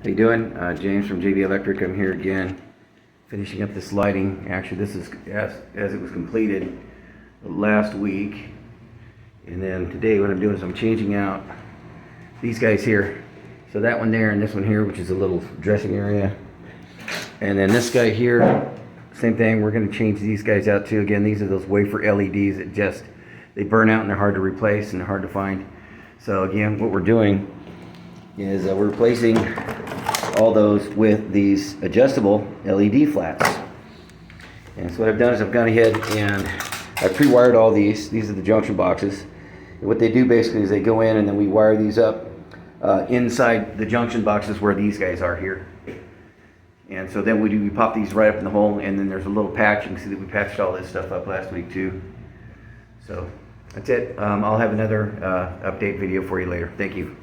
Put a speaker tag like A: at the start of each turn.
A: How you doing? James from JB Electric. I'm here again, finishing up this lighting. Actually, this is as it was completed last week. And then today what I'm doing is I'm changing out these guys here. So that one there and this one here, which is a little dressing area. And then this guy here, same thing. We're going to change these guys out too. Again, these are those wafer LEDs that they burn out and they're hard to replace and they're hard to find. So again, what we're doing is we're replacing all those with these adjustable LED flats. And so what I've done is I've gone ahead and I've pre-wired all these. These are the junction boxes. And what they do basically is they go in and then we wire these up inside the junction boxes where these guys are here. And so then we pop these right up in the hole, and then there's a little patch. You can see that we patched all this stuff up last week too. So that's it. I'll have another update video for you later. Thank you.